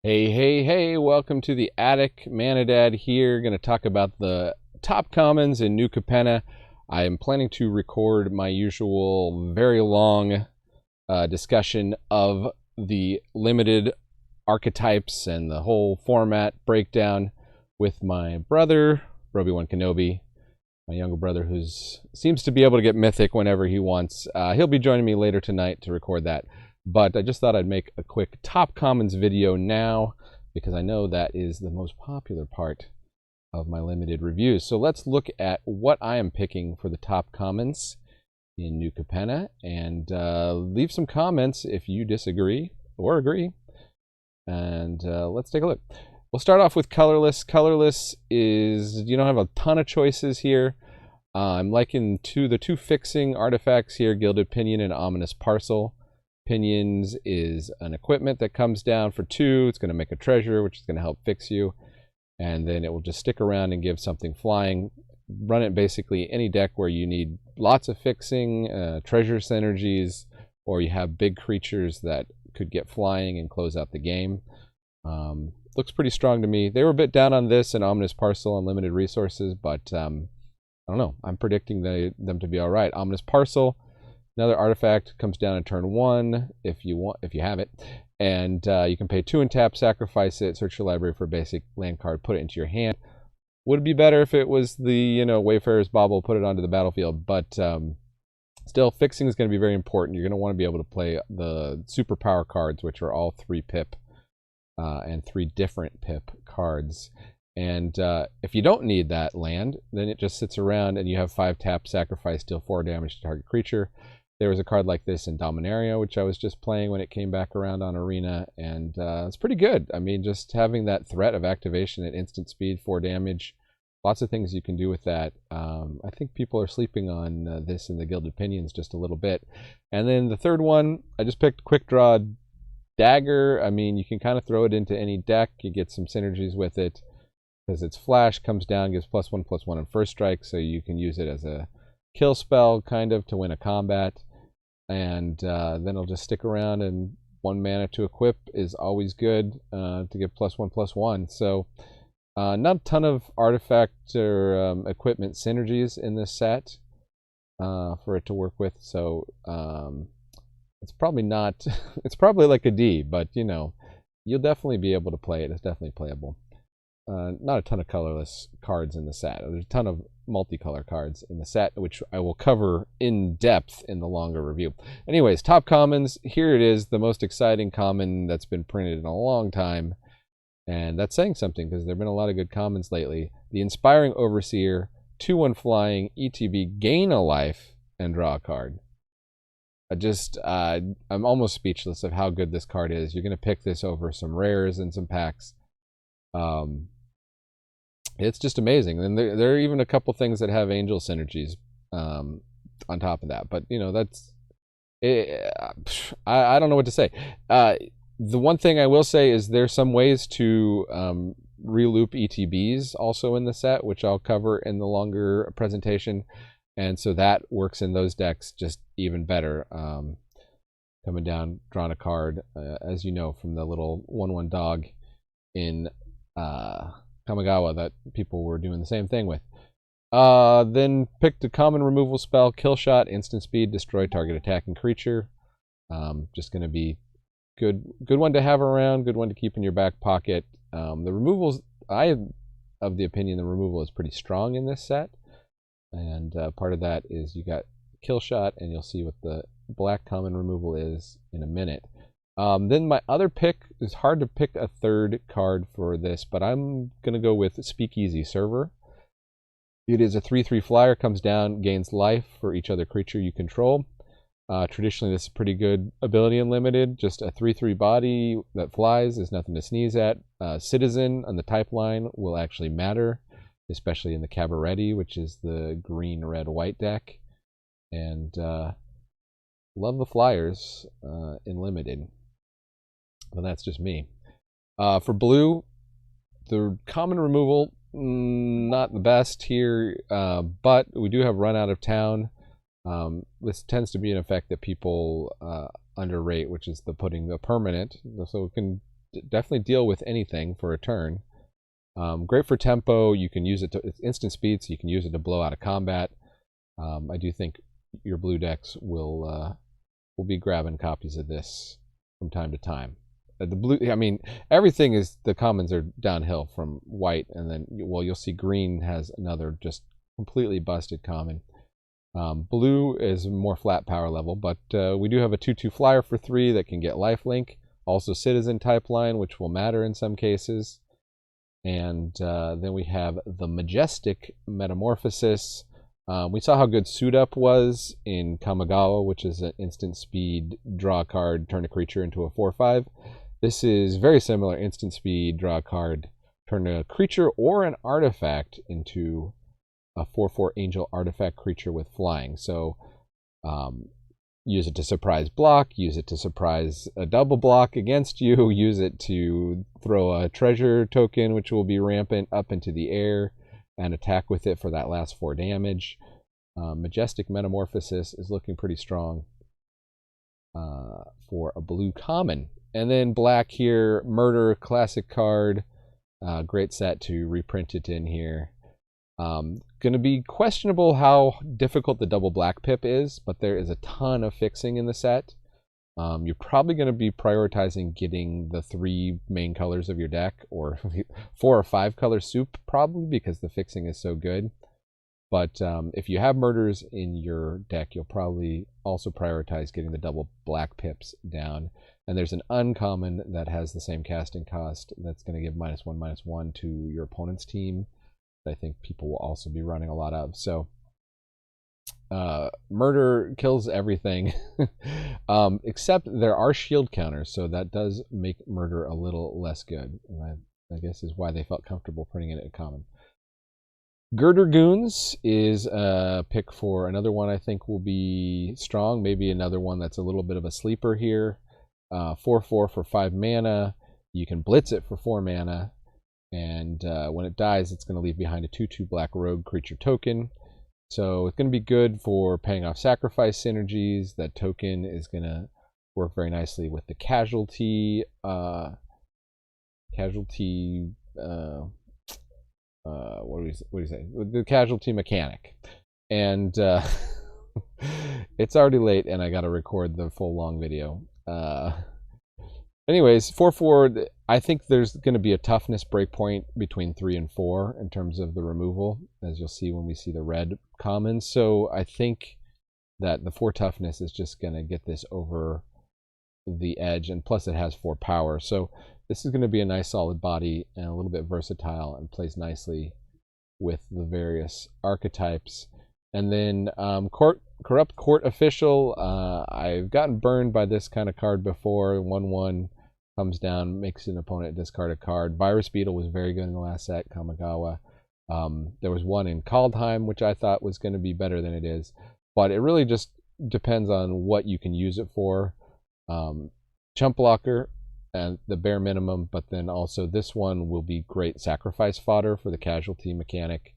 Hey, welcome to the Attic. Manadad here. Going to talk about the top commons in New Capenna. I am planning to record my usual very long discussion of the limited archetypes and the whole format breakdown with my brother, Obi-Wan Kenobi, my younger brother, who seems to be able to get mythic whenever he wants. He'll be joining me later tonight to record that. But I just thought I'd make a quick top commons video now because I know that is the most popular part of my limited reviews. So let's look at what I am picking for the top commons in New Capenna and leave some comments if you disagree or agree. And let's take a look. We'll start off with Colorless. Colorless is, you don't have a ton of choices here. I'm liking the two fixing artifacts here, Gilded Pinion and Ominous Parcel. Pinions is an equipment that comes down for 2. It's going to make a treasure, which is going to help fix you. And then it will just stick around and give something flying. Run it basically any deck where you need lots of fixing, treasure synergies, or you have big creatures that could get flying and close out the game. Looks pretty strong to me. They were a bit down on this and Ominous Parcel on limited resources, but I don't know. I'm predicting them to be all right. Ominous Parcel, another artifact, comes down in turn 1 if you have it, and you can pay 2 and tap, sacrifice it, search your library for a basic land card, put it into your hand. Would it be better if it was the Wayfarer's Bauble, put it onto the battlefield? But still, fixing is going to be very important. You're going to want to be able to play the superpower cards, which are all 3 pip and 3 different pip cards. And if you don't need that land, then it just sits around and you have 5 tap, sacrifice, deal 4 damage to target creature. There was a card like this in Dominaria, which I was just playing when it came back around on Arena, and it's pretty good. I mean, just having that threat of activation at instant speed, 4 damage, lots of things you can do with that. I think people are sleeping on this in the Gilded Pinions just a little bit. And then the third one, I just picked Quick Draw Dagger. I mean, you can kind of throw it into any deck. You get some synergies with it because its flash comes down, gives +1/+1 on first strike, so you can use it as a kill spell kind of to win a combat. And then it'll just stick around, and 1 mana to equip is always good to give +1/+1. So not a ton of artifact or equipment synergies in this set for it to work with. So it's probably not, it's probably like a D, but you'll definitely be able to play it. It's definitely playable. Not a ton of colorless cards in the set. There's a ton of multicolor cards in the set, which I will cover in depth in the longer review. Anyways, top commons. Here it is, the most exciting common that's been printed in a long time. And that's saying something because there have been a lot of good commons lately. The Inspiring Overseer, 2/1 flying, ETB, gain a life, and draw a card. I'm almost speechless of how good this card is. You're going to pick this over some rares and some packs. It's just amazing. And there are even a couple things that have angel synergies on top of that. But that's I don't know what to say. The one thing I will say is there's some ways to reloop ETBs also in the set, which I'll cover in the longer presentation, and so that works in those decks just even better. Coming down, drawing a card, as you know from the little 1/1 dog in Kamigawa that people were doing the same thing with. Then picked a common removal spell, Kill Shot, instant speed, destroy target attacking creature. Just going to be good one to have around, good one to keep in your back pocket. The removals, I am of the opinion the removal is pretty strong in this set, and part of that is you got Kill Shot, and you'll see what the black common removal is in a minute. Then my other pick is hard to pick a third card for this, but I'm going to go with Speakeasy Server. It is a 3/3 flyer, comes down, gains life for each other creature you control. Traditionally, this is pretty good ability in limited. Just a 3/3 body that flies is nothing to sneeze at. Citizen on the type line will actually matter, especially in the Cabaretti, which is the green, red, white deck. And love the flyers in limited. But that's just me. For blue, the common removal, not the best here, but we do have Run Out of Town. This tends to be an effect that people underrate, which is the putting the permanent. So it can definitely deal with anything for a turn. Great for tempo. You can use it to, it's instant speed, so you can use it to blow out of combat. I do think your blue decks will be grabbing copies of this from time to time. The blue, I mean, everything is, the commons are downhill from white, and then, well, you'll see green has another just completely busted common. Blue is more flat power level, but we do have a 2/2 flyer for 3 that can get lifelink. Also citizen type line, which will matter in some cases. And then we have the Majestic Metamorphosis. We saw how good Suit Up was in Kamigawa, which is an instant speed, draw a card, turn a creature into a 4/5. This is very similar, instant speed, draw a card, turn a creature or an artifact into a 4/4 angel artifact creature with flying. So use it to surprise block, use it to surprise a double block against you, use it to throw a treasure token, which will be rampant up into the air, and attack with it for that last 4 damage. Majestic Metamorphosis is looking pretty strong for a blue common. And then black here, Murder, classic card. Great set to reprint it in here. Going to be questionable how difficult the double black pip is, but there is a ton of fixing in the set. You're probably going to be prioritizing getting the 3 main colors of your deck, or 4 or 5 color soup probably, because the fixing is so good. But if you have murders in your deck, you'll probably also prioritize getting the double black pips down. And there's an uncommon that has the same casting cost that's going to give -1/-1 to your opponent's team. I think people will also be running a lot of. So murder kills everything, except there are shield counters, so that does make murder a little less good. And I guess is why they felt comfortable putting it in common. Girder Goons is a pick for another one I think will be strong. Maybe another one that's a little bit of a sleeper here. 4/4 for 5 mana. You can blitz it for 4 mana. And when it dies, it's going to leave behind a 2/2 black rogue creature token. So it's going to be good for paying off sacrifice synergies. That token is going to work very nicely with the casualty. What do you say? The casualty mechanic. And it's already late, and I got to record the full long video. Anyways, 4/4, I think there's going to be a toughness breakpoint between 3 and 4 in terms of the removal, as you'll see when we see the red commons. So I think that the 4 toughness is just going to get this over the edge, and plus it has 4 power. So this is going to be a nice solid body and a little bit versatile and plays nicely with the various archetypes. And then Corrupt Court Official. I've gotten burned by this kind of card before. 1/1 comes down, makes an opponent discard a card. Virus Beetle was very good in the last set, Kamigawa. There was one in Kaldheim, which I thought was going to be better than it is. But it really just depends on what you can use it for. Chump blocker and the bare minimum, but then also this one will be great sacrifice fodder for the casualty mechanic.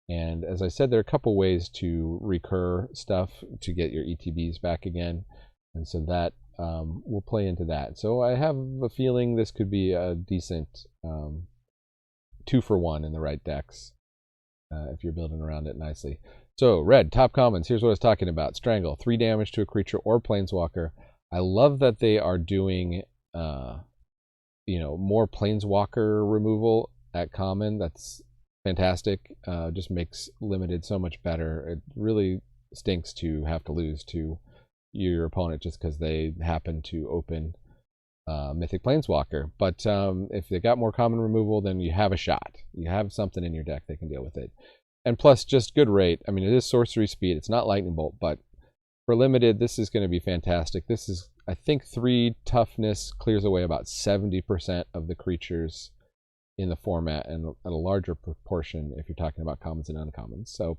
And as I said, there are a couple ways to recur stuff to get your ETBs back again. And so that will play into that. So I have a feeling this could be a decent 2-for-1 in the right decks if you're building around it nicely. So red, top commons. Here's what I was talking about. Strangle, 3 damage to a creature or planeswalker. I love that they are doing more planeswalker removal at common. That's fantastic. Just makes limited so much better. It really stinks to have to lose to your opponent just because they happen to open Mythic Planeswalker. But if they got more common removal, then you have a shot. You have something in your deck that can deal with it. And plus, just good rate. I mean, it is sorcery speed. It's not Lightning Bolt, but for limited, this is going to be fantastic. This is, I think, 3 toughness clears away about 70% of the creatures in the format, and at a larger proportion if you're talking about commons and uncommons. So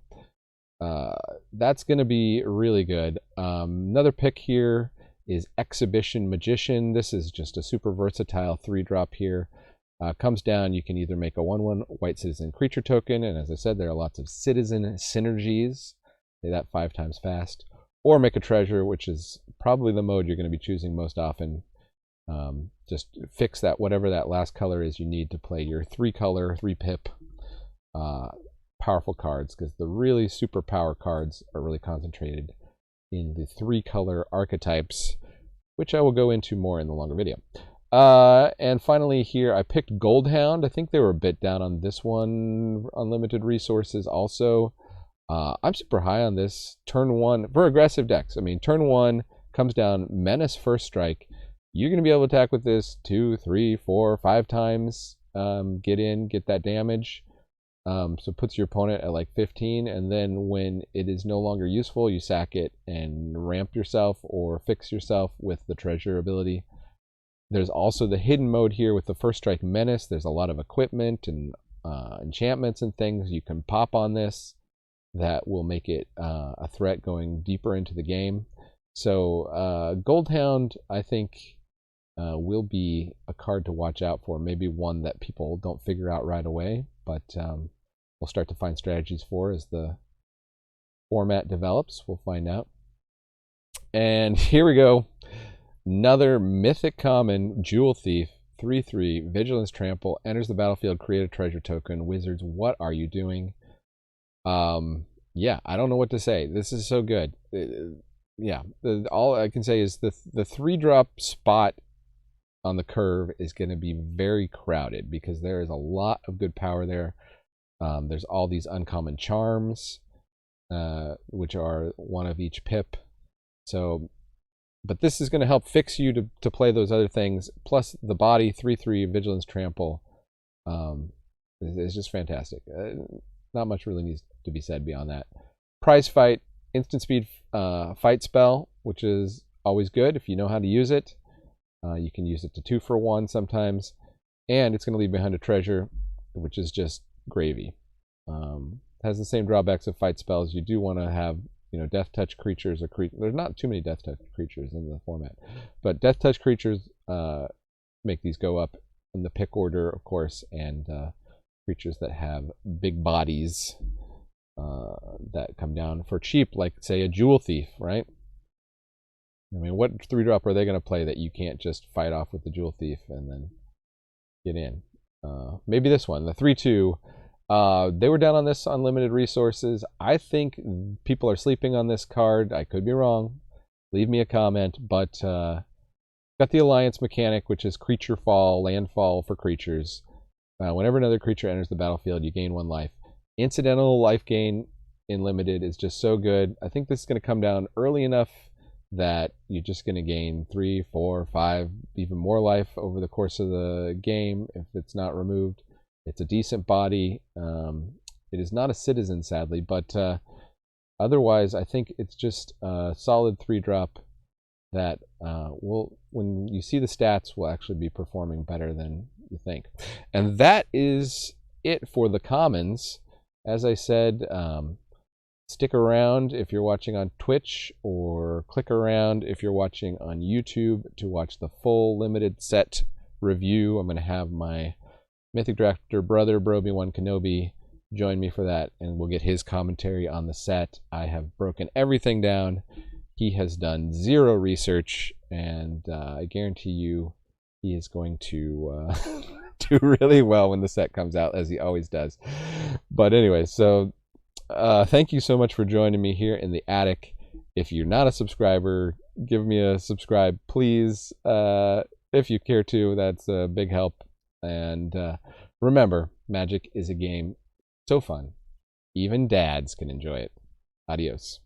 that's going to be really good. Another pick here is Exhibition Magician. This is just a super versatile 3-drop here. Comes down, you can either make a 1/1 white citizen creature token, and as I said, there are lots of citizen synergies. Say that 5 times fast. Or make a treasure, which is probably the mode you're going to be choosing most often. Just fix that, whatever that last color is you need to play your 3-color, 3-pip powerful cards, because the really super power cards are really concentrated in the 3-color archetypes, which I will go into more in the longer video. And finally here, I picked Goldhound. I think they were a bit down on this one, unlimited resources also. I'm super high on this. Turn 1, for aggressive decks. I mean, turn 1 comes down, Menace first strike. You're going to be able to attack with this 2, 3, 4, 5 times. Get that damage. So puts your opponent at like 15, and then when it is no longer useful, you sack it and ramp yourself or fix yourself with the treasure ability. There's also the hidden mode here with the first strike Menace. There's a lot of equipment and enchantments and things you can pop on this that will make it a threat going deeper into the game. So Goldhound, I think, will be a card to watch out for. Maybe one that people don't figure out right away, but we'll start to find strategies for as the format develops. We'll find out. And here we go. Another mythic common, Jewel Thief, 3/3, Vigilance Trample, enters the battlefield, create a treasure token. Wizards, what are you doing? Yeah, I don't know what to say. This is so good. Yeah, all I can say is the 3-drop spot on the curve is going to be very crowded because there is a lot of good power there. There's all these uncommon charms, which are one of each pip. So, but this is going to help fix you to play those other things. Plus the body, 3/3, Vigilance Trample, is just fantastic. Not much really needs to be said beyond that. Prize Fight, instant speed fight spell, which is always good if you know how to use it. You can use it to 2 for 1 sometimes, and it's going to leave behind a treasure, which is just gravy. Has the same drawbacks of fight spells. You do want to have, death touch creatures or there's not too many death touch creatures in the format, but death touch creatures make these go up in the pick order, of course, and creatures that have big bodies that come down for cheap, like say a Jewel Thief, right? I mean, what 3-drop are they going to play that you can't just fight off with the Jewel Thief and then get in? Maybe this one, the 3/2. They were down on this unlimited resources. I think people are sleeping on this card. I could be wrong. Leave me a comment. But got the Alliance mechanic, which is creature fall, landfall for creatures. Whenever another creature enters the battlefield, you gain 1 life. Incidental life gain in limited is just so good. I think this is going to come down early enough that you're just going to gain 3, 4, 5, even more life over the course of the game if it's not removed. It's a decent body. It is not a citizen, sadly, but otherwise, I think it's just a solid 3-drop that will, when you see the stats, will actually be performing better than you think. And that is it for the commons. As I said, stick around if you're watching on Twitch, or click around if you're watching on YouTube to watch the full limited set review. I'm going to have my Mythic Drafter brother, Broby1 Kenobi, join me for that, and we'll get his commentary on the set. I have broken everything down. He has done 0 research, and I guarantee you he is going to do really well when the set comes out, as he always does. But anyway, so thank you so much for joining me here in the attic. If you're not a subscriber, give me a subscribe, please. If you care to, that's a big help. And remember, Magic is a game so fun, even dads can enjoy it. Adios.